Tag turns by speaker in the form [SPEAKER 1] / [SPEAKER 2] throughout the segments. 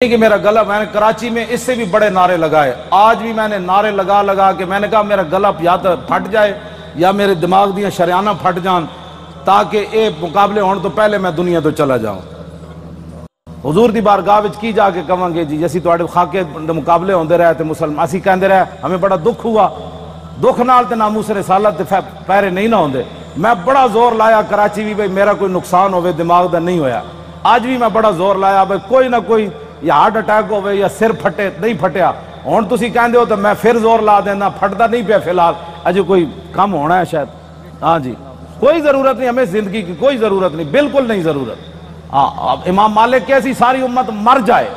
[SPEAKER 1] کہ میرا گلا، میں نے کراچی میں اس سے بھی بڑے نعرے لگائے، آج بھی میں نے نعرے لگا لگا کے میں نے کہا میرا گلا یا تو پھٹ جائے یا میرے دماغ دیا شریانہ پھٹ جان تاکہ اے مقابلے ہون تو پہلے میں دنیا تو چلا جاؤں۔ حضور دی بارگاہ وچ کی جا کے کہاں گے جی جیسی تواڈے خاکے مقابلے ہوندے رہے تے مسلمان اسی کہندے رہے ہمیں بڑا دکھ ہوا، دکھ نال تے ناموس رسالت تے پیرے نہیں نہ ہوندے۔ میں بڑا زور لایا کراچی بھی بھئی میرا کوئی نقصان ہوئے دماغ دا نہیں ہویا، آج بھی میں بڑا زور لایا بھئی کوئی نہ کوئی یا ہارٹ اٹیک ہوئے یا سر پھٹے، نہیں پھٹیا ہون تسی کہندے ہو تو میں پھر زور لا دینا، پھٹتا نہیں پیا فی الحال، اجے کوئی کم ہونا ہے شاید۔ ہاں جی کوئی ضرورت نہیں، ہمیں زندگی کی کوئی ضرورت نہیں، بالکل نہیں ضرورت۔ امام مالک کیسی ساری امت مر جائے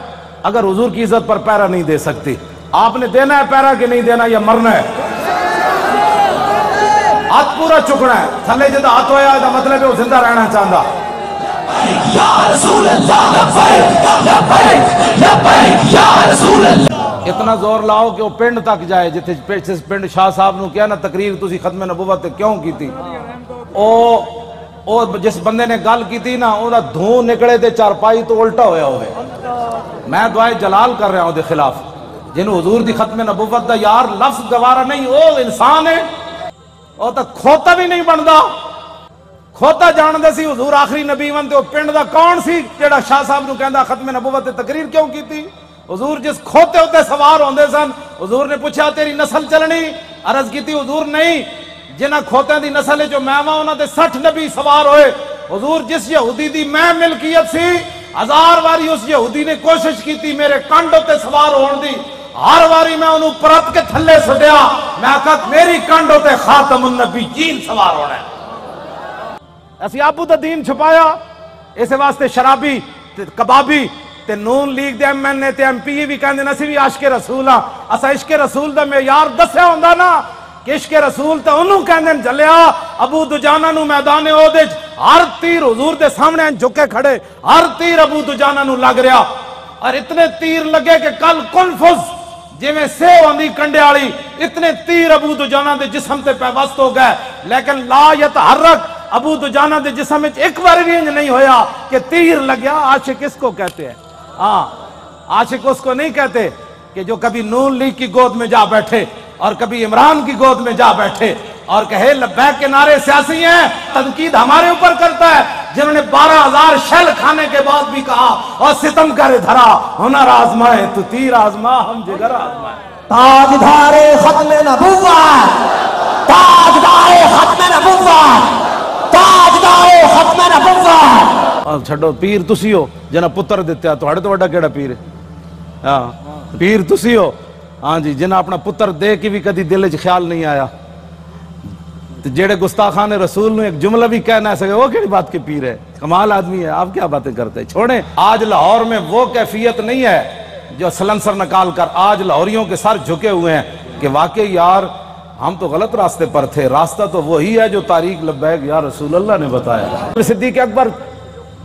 [SPEAKER 1] اگر حضور کی عزت پر پیرا نہیں دے سکتی۔ آپ نے دینا ہے پیرا کہ نہیں دینا یا مرنا ہے؟ ہاتھ پورا چکنا ہے، تھلے جدہ ہاتھ ہویا ہے مطلب ہے وہ زندہ رہنا چاہتا۔ یا رسول اللہ لبیک لبیک یا رسول اللہ۔ اتنا زور لاؤ کہ وہ پنڈ تک جائے، جتھے پنڈ شاہ صاحب نو کیا نا تقریر تسی ختم نبوت کیوں کی تھی، او جس بندے نے گل کی تھی نا اوہ دھون نکلے دے چارپائی تو الٹا ہویا ہوئے۔ میں دعائے جلال کر رہا ہوں دے خلاف، جنہوں حضور دی ختم نبوت دا یار لفظ گوارا نہیں، او انسان ہے، او تا کھوتا بھی نہیں بندا۔ کھوتا جان دے سی حضور آخری نبی ون تے او پنڈ دا کون سی جیڑا شاہ صاحب نو کہندا ختم نبوت تے تقریر کیوں کی تھی؟ حضور جس کھوتے ہوتے سوار ہوندے سن، حضور نے پوچھا تیری نسل چلنی؟ عرض کی تھی حضور نہیں، جنہ کھوتیں دی نسل جو میں وہاں انہاں دے 60 نبی سوار ہوئے۔ حضور جس یہودی دی میں ملکیت سی 1000 واری اس یہودی نے کوشش کی تھی میرے کانڈ تے سوار ہون دی، ہر واری میں انہوں پرت کے تھلے سٹیا، میں کہا میری کانڈ تے خاتم النبیین سوار ہونا ہے۔ اسی ابو دا دین چھپایا، اسے واسطے شرابی کبابی تے نون لیگ دے ایم این اے تے ایم پی بھی کہندے نسی بھی عشق رسول ہاں، اسا عشق رسول دا معیار دسیا ہوندا نا کہ عشق رسول تے انہوں کہندے جلیا ابو دجانہ نو میدان احد وچ ہر تیر حضور دے سامنے جھکے کھڑے، ہر تیر ابو دجانہ نو لگ رہا، اور اتنے تیر لگے کہ کل کنفز جی میں سیو آندھی کنڈے آلی، اتنے تیر ابو دجانہ دے جسم تے پیوست ہو گئے، لیکن لا یتحرک ابو دجانہ دے جسم وچ ایک بار بھی انج نہیں ہویا کہ تیر لگیا۔ عاشق اس کو کہتے ہیں، ہاں عاشق اس کو نہیں کہتے کہ جو کبھی نون لیگ کی گود میں جا بیٹھے اور کبھی عمران کی گود میں جا بیٹھے اور کہے لبیک کے نعرے سیاسی ہیں، تنقید ہمارے اوپر کرتا ہے، جنہوں نے 12,000 شیل کھانے کے بعد بھی کہا اور ستم کرے دھرا ہنر آزمائے تو تیر آزما ہم جگر آزمائے۔
[SPEAKER 2] تاجدار ختم نبوت، تاجدار ختم نبوت، تاجدار ختم نبوت۔
[SPEAKER 1] اور چھڑو پیر تسی ہو جنہ پتر دیتے ہیں، تو ہڑے تو وڈا کیڑا پیر ہے؟ ہاں پیر تسی ہو، ہاں جی، جنہ اپنا پتر دے کے بھی کدی دل وچ خیال نہیں آیا، جیڑے گستاخان رسول نے ایک جملہ بھی کہنا ہے سکے وہ کیڑی بات کے پیر ہے؟ کمال آدمی ہے، آپ کیا باتیں کرتے ہیں؟ چھوڑیں، آج لاہور میں وہ کیفیت نہیں ہے جو سلنسر نکال کر آج لاہوریوں کے سر جھکے ہوئے ہیں کہ واقعی یار ہم تو غلط راستے پر تھے، راستہ تو وہی ہے جو تاریخ لبیک یا رسول اللہ نے بتایا۔ صدیق اکبر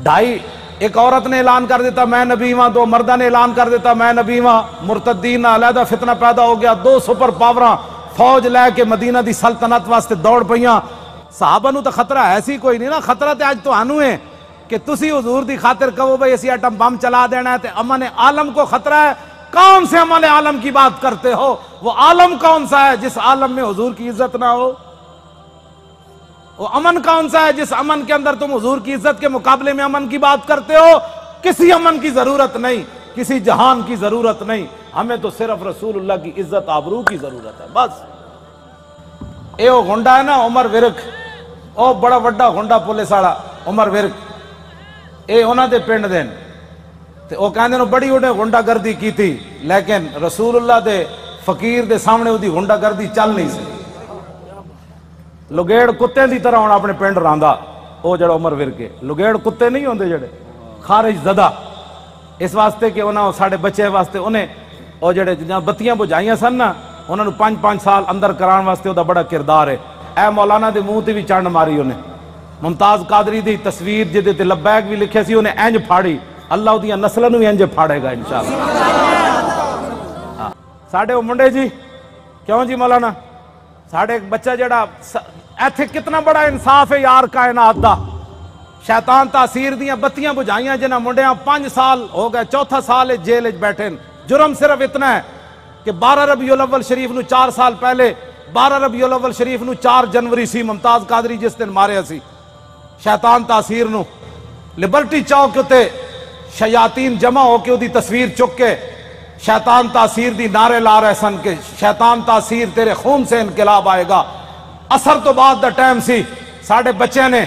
[SPEAKER 1] 2.5 ایک عورت نے اعلان کر دیتا میں نبی ہاں، 2 مردہ نے اعلان کر دیتا میں نبی ہاں، مرتدین علیحدہ فتنہ پیدا ہو گیا، 2 سپر پاوراں فوج لے کے مدینہ دی سلطنت واسطے دوڑ پئیاں۔ صحابہ نو تو خطرہ ایسی کوئی نہیں نا، خطرہ تے آج تو آنو ہے کہ تسی حضور دی خاطر کہو بھئی اسی ایٹم بم چلا دینا ہے تے امن عالم کو خطرہ ہے۔ کون سے امن عالم کی بات کرتے ہو؟ وہ عالم کون سا ہے جس عالم میں حضور کی عزت نہ ہو؟ وہ امن کون سا ہے جس امن کے اندر تم حضور کی عزت کے مقابلے میں امن کی بات کرتے ہو؟ کسی امن کی ضرورت نہیں، کسی جہان کی ضرورت نہیں، ہمیں تو صرف رسول اللہ کی عزت آبرو کی ضرورت ہے بس۔ اے وہ گھنڈا ہے نا عمر ورک، او بڑا وڈا گھنڈا پولیس والا عمر ورک، اے انہاں دے پنڈ دین تے او کہندے نو بڑی انہیں گھنڈا گردی کی تھی، لیکن رسول اللہ دے فقیر دے سامنے وہ دی گھنڈا گردی چل نہیں سی۔ لگیڑ کتے دی طرح ہونا اپنے پنڈ راندا، او جڑا عمر ورکے لگیڑ کتے نہیں ہوندے جڑے خارج زدہ، اس واسطے کہ انہاں ساڑھے بچے واسطے انہیں او جڑے جہاں بتیاں بجھائیاں سن نا انہوں نے 5 سال اندر کران واسطے دا بڑا کردار ہے۔ اے مولانا دے منہ تے بھی چانڈ ماری انہیں، ممتاز قادری دی تصویر جدے تے لبیک بھی لکھے سی انہیں اینج پھاڑی، اللہ دیاں نسلوں بھی اینج پھاڑے گا انشاءاللہ۔ ساڑھے وہ منڈے جی کیوں جی مولانا ساڑھے ایک بچہ جڑا ایتھے کتنا بڑا انصاف ہے یار کائنات دا، شیطان تاثیر دیاں بتیاں بجھائیاں جنہاں منڈیاں 5 سال ہو گئے، چوتھا سال جیل بیٹھے۔ جرم صرف اتنا ہے کہ 12 ربیع الاول شریف نو 4 سال پہلے 12 ربیع الاول شریف نو 4 جنوری سی ممتاز قادری جس دن ماریا سی شیطان تاثیر نو لبرٹی چوک تے شیاطین جمع ہو کے دی تصویر چک کے شیطان تاثیر دی نعرے لا رہے سن کہ شیطان تاثیر تیرے خون سے انقلاب آئے گا۔ اثر تو بعد دا ٹائم سی، ساڑھے بچے نے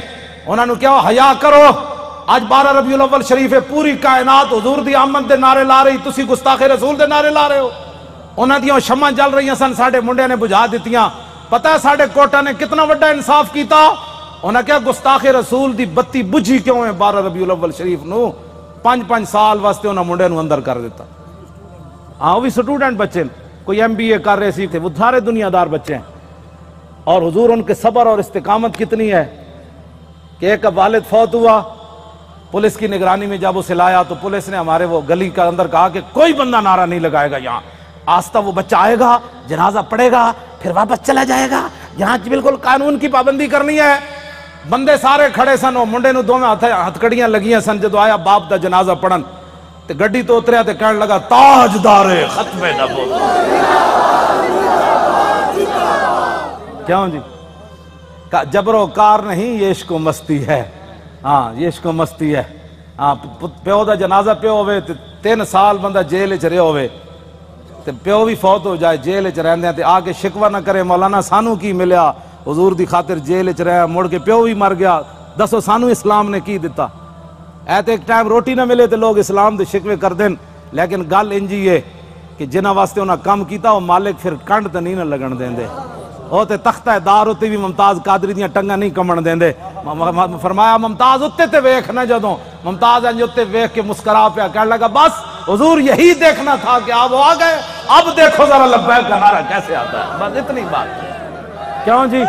[SPEAKER 1] انہوں نے کیا حیا کرو، آج 12 ربیع الاول شریف ہے، پوری کائنات حضور دی آمد دے نعرے لا رہی، تسی گستاخ رسول دے نعرے لا رہے ہو۔ انہوں دیاں شمع جل رہی ہیں سن، ساڑھے منڈے نے بجھا دیتیاں۔ پتہ ہے ساڑھے کوٹا نے کتنا وڈا انصاف کیتا؟ انہوں نے کیا گستاخ رسول دی بتی بجھی کیوں ہے 12 ربیع الاول شریف نو 5 سال واسطے انہوں منڈے نو اندر کر دیتا۔ ہاں وہ بھی سٹوڈنٹ بچے، کوئی MBA کر رہے سی تھے، وہ سارے دنیا دار بچے ہیں۔ اور حضور ان کے صبر اور استقامت کتنی ہے کہ ایک والد فوت ہوا، پولیس کی نگرانی میں جب اسے لایا تو پولیس نے ہمارے وہ گلی کا اندر کہا کہ کوئی بندہ نعرہ نہیں لگائے گا یہاں، آستہ وہ بچہ آئے گا، جنازہ پڑے گا، پھر واپس چلا جائے گا، یہاں بالکل قانون کی پابندی کرنی ہے۔ بندے سارے کھڑے سن، وہ منڈے نو دوویں ہتھکڑیاں لگیاں سن، جدو آیا باپ دا جنازہ پڑھن تے گڈی تو اتریا تے کہنے لگا تاجدار ختم نبوت۔ کیوں جی؟ جبر و کار نہیں، یہ عشق و مستی ہے۔ ہاں یہ عشق و مستی ہے۔ ہاں پیو دا جنازہ پیو ہوئے تے 3 سال بندہ جیل چ رہے ہوئے تے پیو بھی فوت ہو جائے جیل چ رہندے تے آ کے شکوہ نہ کرے مولانا سانو کی ملیا، حضور دی خاطر جیل چ رہا، مڑ کے پیو بھی مر گیا، دسو سانو اسلام نے کی دیتا؟ ایت ایک ٹائم روٹی نہ ملے تو لوگ اسلام دے شکوے کر دیں، لیکن گل انجی ہے کہ جنہ واسطے انہاں کام کیتا وہ مالک پھر کنڈ تے نہیں نہ لگن دیں دے، وہ تے تختہ دار ہوتے بھی ممتاز قادری دیاں ٹنگاں نہیں کمن دیں دے۔ فرمایا ممتاز اتے تے ویکھ نہ، جدوں ممتاز انج اتے ویکھ کے مسکرا پیا، کہنے لگا بس حضور یہی دیکھنا تھا کہ آپ آ گئے، اب دیکھو ذرا لبیک کا نعرہ کیسے آتا ہے، بس اتنی بات۔ کیوں جی؟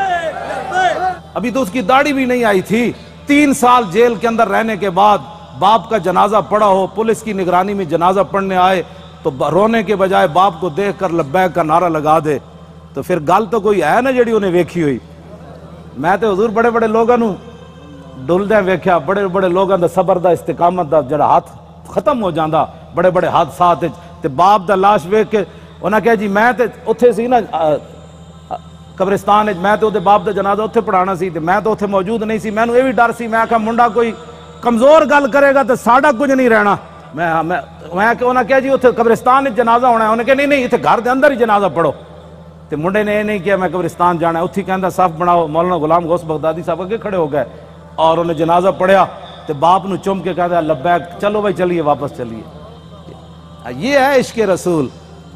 [SPEAKER 1] ابھی تو اس کی داڑھی بھی نہیں آئی تھی، 3 سال جیل کے اندر رہنے کے بعد باپ کا جنازہ پڑا ہو، پولیس کی نگرانی میں جنازہ پڑھنے آئے تو رونے کے بجائے باپ کو دیکھ کر لبیک کا نعرہ لگا دے، تو پھر گل تو کوئی ہے نا جڑی انہیں ویکھی ہوئی۔ میں تو حضور بڑے بڑے لوگوں نو ڈلدے ویکھیا، بڑے بڑے لوگوں دا صبر دا استقامت دا جڑا ہاتھ ختم ہو جاندا بڑے بڑے حادثات تے باپ دا لاش ویکھ کے انہاں کہا جی میں تے اوتھے سی نا قبرستان میں تے اوتے باپ دا جنازہ اوتھے پڑھانا سی تے میں تو اوتھے موجود نہیں سی، مینوں یہ بھی ڈر سی، میں کہا منڈا کوئی کمزور گل کرے گا تو ساڈا کچھ نہیں رہنا۔ میں کہ انہاں کہا جی اوتھے قبرستان وچ جنازہ ہونا ہے، انہاں کہا نہیں ایتھے گھر دے اندر ہی جنازہ پڑھو، تے منڈے نے یہ نہیں کیا میں قبرستان جانا ہے، اتھی کہندا صف بناؤ، مولانا غلام غوث بغدادی صاحب اگے کھڑے ہو گئے اور انہیں جنازہ پڑھیا تے باپ نو چم کے کہتا لبیک، چلو بھائی چلیے واپس چلیے۔ یہ ہے عشق رسول،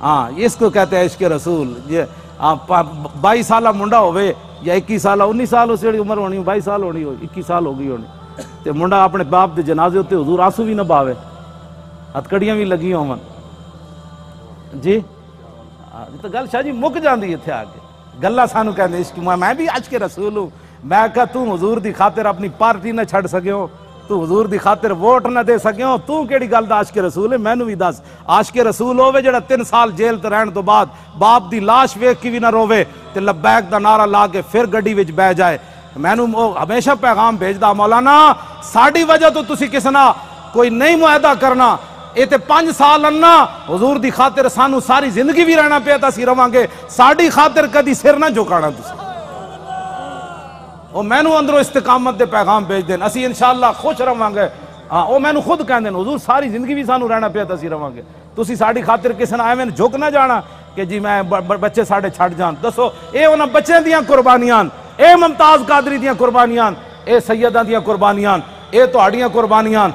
[SPEAKER 1] ہاں اس کو کہتے ہیں عشق رسول۔ یہ 22 سالہ منڈا ہوئے یا 21 سالہ 19 سال اس جڑی عمر ہونی 22 سال ہونی 21 سال ہو گئی ہونی تے منڈا اپنے باپ دے جنازے ہوتے حضور آنسو بھی نہ باوے، ہتھکڑیاں بھی لگی ہون جی۔ تو گل شاہ جی مک جاندی ہے تھے آگے گلہ سانو کہندے عشق، میں بھی عشق رسول ہوں۔ میں کہا تو حضور دی خاطر اپنی پارٹی نہ چھڑ سکے ہو، تو حضور دی خاطر ووٹ نہ دے سکے ہو، تو کیڑی گل دا عاشق رسول ہے؟ مینوں بھی دس، عاشق رسول ہوے جڑا 3 سال جیل تے رہن تو بعد باپ دی لاش ویکھ کے بھی نہ روے تے لبیک دا نعرہ لا کے پھر گڈی وچ بہ جائے۔ مینوں ہمیشہ پیغام بھیجدا مولانا ساڈی وجہ تو تسی کس نہ کوئی نہیں معاہدہ کرنا، اے تے 5 سال انا حضور دی خاطر سانو ساری زندگی بھی رہنا پیا، تسی رواں گے، ساڈی خاطر کدی سر نہ جھکانا تسی۔ او مینوں اندروں استقامت دے پیغام بھیج دین، اسی انشاءاللہ خوش رواں گے۔ ہاں او مینوں خود کہندے حضور ساری زندگی بھی سانو رہنا پیا تسی رواں گے، تسی ساڈی خاطر کسے نہ ایویں جھک نہ جانا کہ جی میں بچے ساڈے چھڈ جان۔ دسو اے انہاں بچیاں دیاں قربانیاں، اے ممتاز قادری دیاں قربانیاں، اے سیداں دیاں قربانیاں، اے تہاڈیاں قربانیاں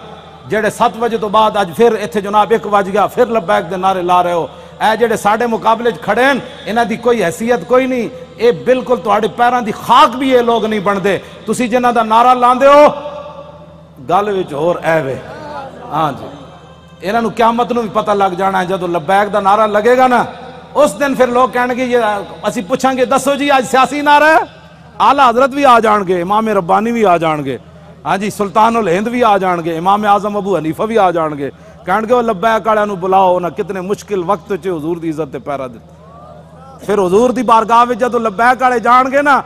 [SPEAKER 1] جڑے 7 بجے تو بعد اج پھر ایتھے جناب 1 بج گیا پھر لبیک دے نعرے لا رہے ہو، اے جڑے ساڈے مقابلے کھڑے ہیں انہاں دی کوئی حیثیت کوئی نہیں، اے بالکل تہاڈے پیراں دی خاک بھی یہ لوگ نہیں بندے، تسی جنہاں دا نعرہ لاندے ہو گل وچ ہور عیب ہے۔ ہاں جی انہاں نوں قیامت نوں بھی پتہ لگ جانا ہے، جدوں لبیک دا نعرہ لگے گا نا اس دن پھر لوگ کہنے گے یہ اسی پوچھیں گے دسو جی آج سیاسی نعرہ ہے، اعلیٰ حضرت بھی آ جان گے، امام ربانی بھی آ جان گے، ہاں جی سلطان الہند بھی آ جان گے، امام اعظم ابو حنیفہ بھی آ جان گے، کہنے گے وہ لبیک والے نوں بلاؤ نا، کتنے مشکل وقت حضور دی عزت تے پیرا دیتے۔ پھر حضور دی بارگاہ وچ جدوں لبیک والے جان گے نا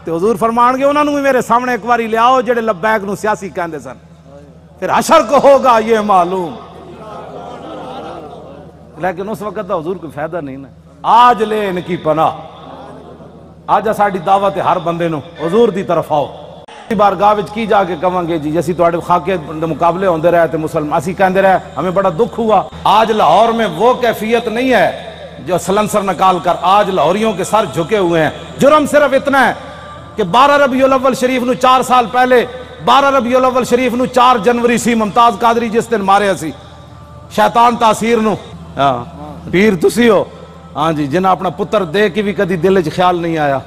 [SPEAKER 1] تے حضور فرمان گے انہوں نے بھی میرے سامنے ایک باری لے آؤ جڑے لبیک نو سیاسی کہندے سن، پھر حشر کو ہوگا یہ معلوم۔ لیکن اس وقت دا حضور کوئی فائدہ نہیں نا۔ آج لے ان کی پناہ، آج ساڑی دعوت ہے ہر بندے نو حضور دی طرف آؤ۔ بارگاہ وچ کی جا کے کہاں گے جی اسی تواڈے خاکے دے مقابلے ہوندے رہے تے مسلمان اسی کہندے رہے، ہمیں بڑا دکھ ہوا۔ آج لاہور میں وہ کیفیت نہیں ہے جو سلنسر نکال کر آج لاہوریوں کے سر جھکے ہوئے ہیں۔ جرم صرف اتنا ہے کہ 12 ربیع الاول شریف نو 4 سال پہلے 12 ربیع الاول شریف نو 4 جنوری سی ممتاز قادری جس دن مارے سی شیطان تاثیر نو پیر تسی ہو ہاں جی جنہیں اپنا پتر دے کے بھی کدی دل وچ خیال نہیں آیا،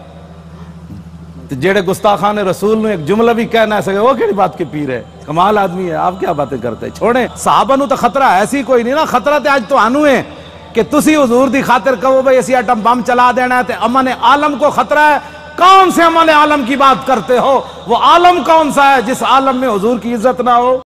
[SPEAKER 1] جیڑے گستاخان رسول نے ایک جملہ بھی کہنا ہے سکے وہ کیڑی بات کے پیر ہے، کمال آدمی ہے، آپ کیا باتیں کرتے ہیں، چھوڑیں۔ صحابہ نو تو خطرہ ایسی کوئی نہیں نا، خطرہ تے آج تو آنو ہے کہ تسی حضور دی خاطر کہو بھئی اسی ایٹم بم چلا دینا ہے تے امن عالم کو خطرہ ہے۔ کون سے امن عالم کی بات کرتے ہو؟ وہ عالم کون سا ہے جس عالم میں حضور کی عزت نہ ہو؟